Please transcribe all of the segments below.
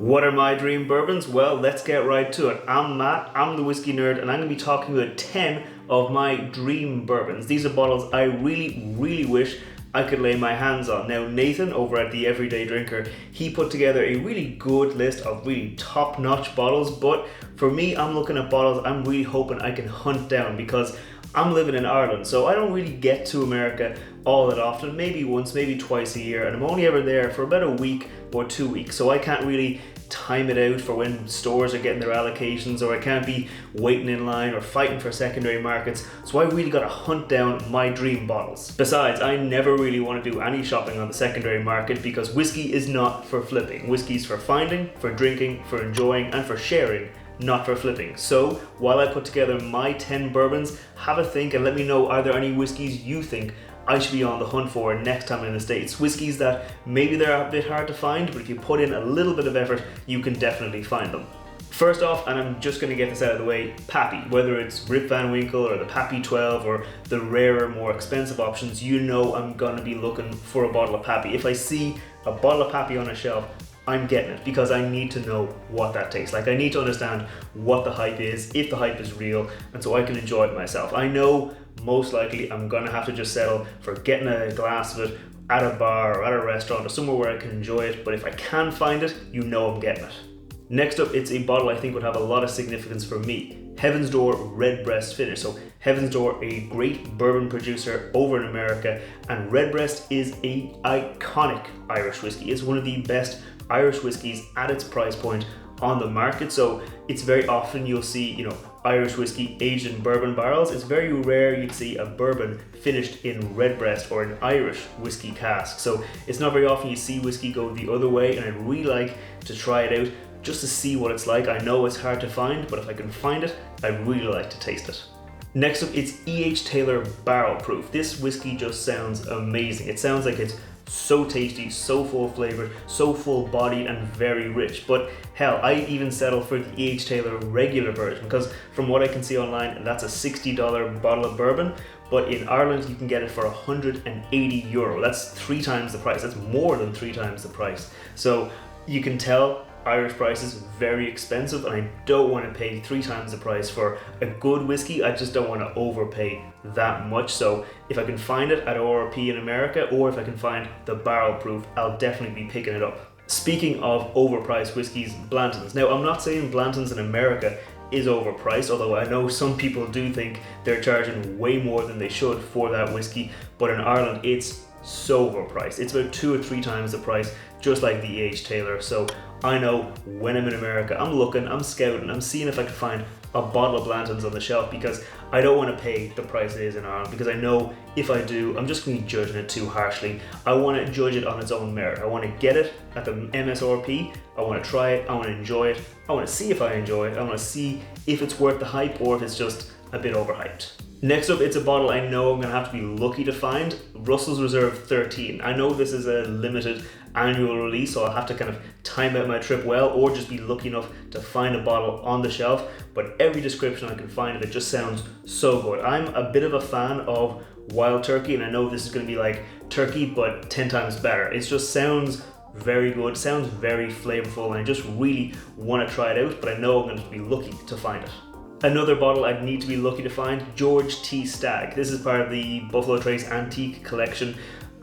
What are my dream bourbons? Well, let's get right to it. I'm Matt, I'm the whiskey nerd, and I'm going to be talking about 10 of my dream bourbons. These are bottles I really wish I could lay my hands on. Now, Nathan over at The Everyday Drinker, he put together a really good list of really top-notch bottles, but for me, I'm looking at bottles I'm really hoping I can hunt down because I'm living in Ireland, so I don't really get to America all that often, maybe once, maybe twice a year, and I'm only ever there for about a week or 2 weeks, so I can't really time it out for when stores are getting their allocations, or I can't be waiting in line or fighting for secondary markets, so I really gotta hunt down my dream bottles. Besides, I never really want to do any shopping on the secondary market because whiskey is not for flipping. Whiskey's for finding, for drinking, for enjoying, and for sharing, not for flipping. So while I put together my 10 bourbons, have a think and let me know, are there any whiskeys you think I should be on the hunt for next time in the States? Whiskeys that maybe they're a bit hard to find, but if you put in a little bit of effort, you can definitely find them. First off, and I'm just going to get this out of the way, Pappy. Whether it's Rip Van Winkle or the Pappy 12 or the rarer, more expensive options, you know I'm going to be looking for a bottle of Pappy. If I see a bottle of Pappy on a shelf, I'm getting it because I need to know what that tastes like. I need to understand what the hype is, if the hype is real, and so I can enjoy it myself. I know most likely I'm gonna have to just settle for getting a glass of it at a bar or at a restaurant or somewhere where I can enjoy it, but if I can find it, you know I'm getting it. Next up, it's a bottle I think would have a lot of significance for me. Heaven's Door Redbreast finish. So Heaven's Door, a great bourbon producer over in America, and Redbreast is a iconic Irish whiskey. It's one of the best Irish whiskies at its price point on the market. So it's very often you'll see, Irish whiskey aged in bourbon barrels. It's very rare you'd see a bourbon finished in Redbreast or an Irish whiskey cask. So it's not very often you see whiskey go the other way, and I'd really like to try it out just to see what it's like. I know it's hard to find, but if I can find it, I'd really like to taste it. Next up, it's E.H. Taylor Barrel Proof. This whiskey just sounds amazing. It sounds like it's so tasty, so full flavored, so full bodied and very rich. But hell, I even settle for the E.H. Taylor regular version because from what I can see online, that's a $60 bottle of bourbon. But in Ireland, you can get it for €180. That's 3 times the price. That's more than 3 times the price. So you can tell Irish prices very expensive, and I don't want to pay 3 times the price for a good whiskey. I just don't want to overpay that much. So if I can find it at ORP in America, or if I can find the barrel proof, I'll definitely be picking it up. Speaking of overpriced whiskeys, Blantons. Now, I'm not saying Blantons in America is overpriced, although I know some people do think they're charging way more than they should for that whiskey, but in Ireland it's so overpriced. It's about 2 or 3 times the price, just like the E.H. Taylor. So I know when I'm in America, I'm looking, I'm scouting, I'm seeing if I can find a bottle of Blantons on the shelf because I don't want to pay the price it is in Ireland, because I know if I do, I'm just going to be judging it too harshly. I want to judge it on its own merit. I want to get it at the MSRP, I want to try it, I want to enjoy it, I want to see if I enjoy it, I want to see if it's worth the hype or if it's just a bit overhyped. Next up, it's a bottle I know I'm going to have to be lucky to find, Russel's Reserve 13. I know this is a limited annual release, so I'll have to kind of time out my trip well, or just be lucky enough to find a bottle on the shelf, but every description I can find of it just sounds so good. I'm a bit of a fan of Wild Turkey, and I know this is going to be like Turkey, but 10 times better. It just sounds very good, sounds very flavorful, and I just really want to try it out, but I know I'm going to be lucky to find it. Another bottle I'd need to be lucky to find, George T. Stagg. This is part of the Buffalo Trace Antique Collection.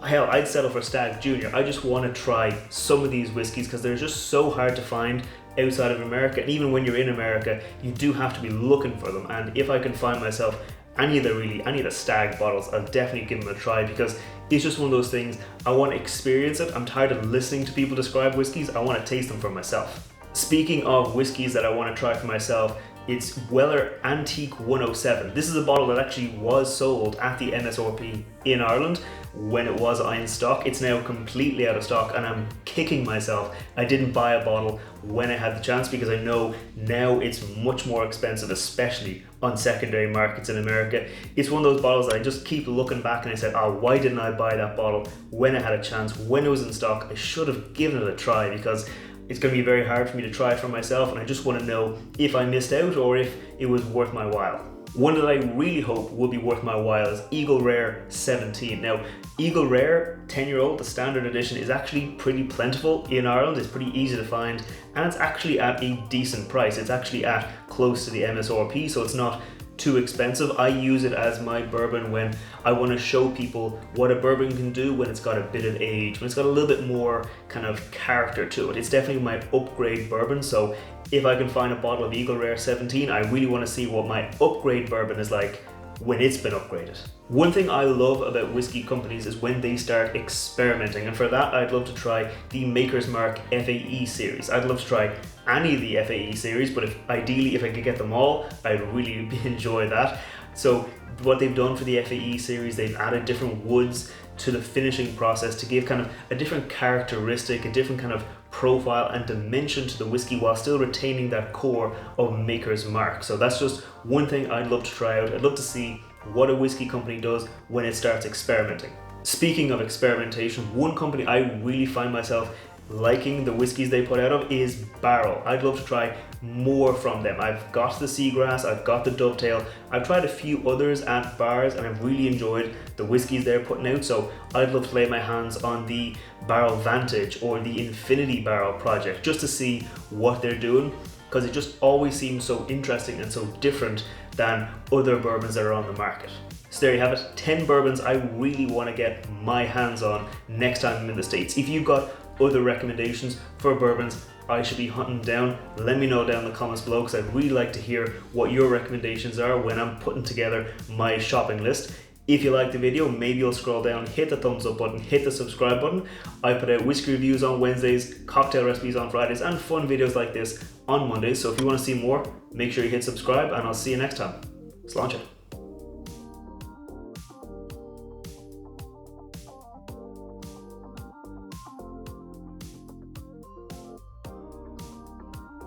Hell, I'd settle for Stagg Jr. I just want to try some of these whiskies because they're just so hard to find outside of America. And even when you're in America, you do have to be looking for them. And if I can find myself any of the Stagg bottles, I'll definitely give them a try because it's just one of those things. I want to experience it. I'm tired of listening to people describe whiskeys. I want to taste them for myself. Speaking of whiskeys that I want to try for myself, it's Weller Antique 107. This is a bottle that actually was sold at the MSRP in Ireland when it was in stock. It's now completely out of stock, and I'm kicking myself I didn't buy a bottle when I had the chance, because I know now it's much more expensive, especially on secondary markets in America. It's one of those bottles that I just keep looking back and I said, why didn't I buy that bottle when I had a chance, when it was in stock? I should have given it a try, because it's going to be very hard for me to try it for myself, and I just want to know if I missed out or if it was worth my while. One that I really hope will be worth my while is Eagle Rare 17. Now, Eagle Rare 10-year-old, the standard edition, is actually pretty plentiful in Ireland. It's pretty easy to find, and it's actually at a decent price. It's actually at close to the MSRP, so it's not too expensive. I use it as my bourbon when I want to show people what a bourbon can do when it's got a bit of age, when it's got a little bit more kind of character to it. It's definitely my upgrade bourbon, so if I can find a bottle of Eagle Rare 17, I really want to see what my upgrade bourbon is like when it's been upgraded. One thing I love about whiskey companies is when they start experimenting, and for that I'd love to try the Maker's Mark FAE series. I'd love to try any of the FAE series, but ideally if I could get them all, I'd really enjoy that. So what they've done for the FAE series, they've added different woods to the finishing process to give kind of a different characteristic, a different kind of profile and dimension to the whiskey while still retaining that core of Maker's Mark. So that's just one thing I'd love to try out. I'd love to see what a whiskey company does when it starts experimenting. Speaking of experimentation, one company I really find myself liking the whiskies they put out of is Barrell. I'd love to try more from them. I've got the Seagrass, I've got the Dovetail, I've tried a few others at bars and I've really enjoyed the whiskies they're putting out, so I'd love to lay my hands on the Barrell Vantage or the Infinity Barrel project just to see what they're doing, because it just always seems so interesting and so different than other bourbons that are on the market. So there you have it, 10 bourbons I really want to get my hands on next time I'm in the States. If you've got other recommendations for bourbons I should be hunting down, let me know down in the comments below, because I'd really like to hear what your recommendations are when I'm putting together my shopping list. If you like the video, maybe you'll scroll down, hit the thumbs up button, hit the subscribe button. I put out whiskey reviews on Wednesdays, cocktail recipes on Fridays, and fun videos like this on Mondays. So if you want to see more, make sure you hit subscribe, and I'll see you next time. Let's launch it.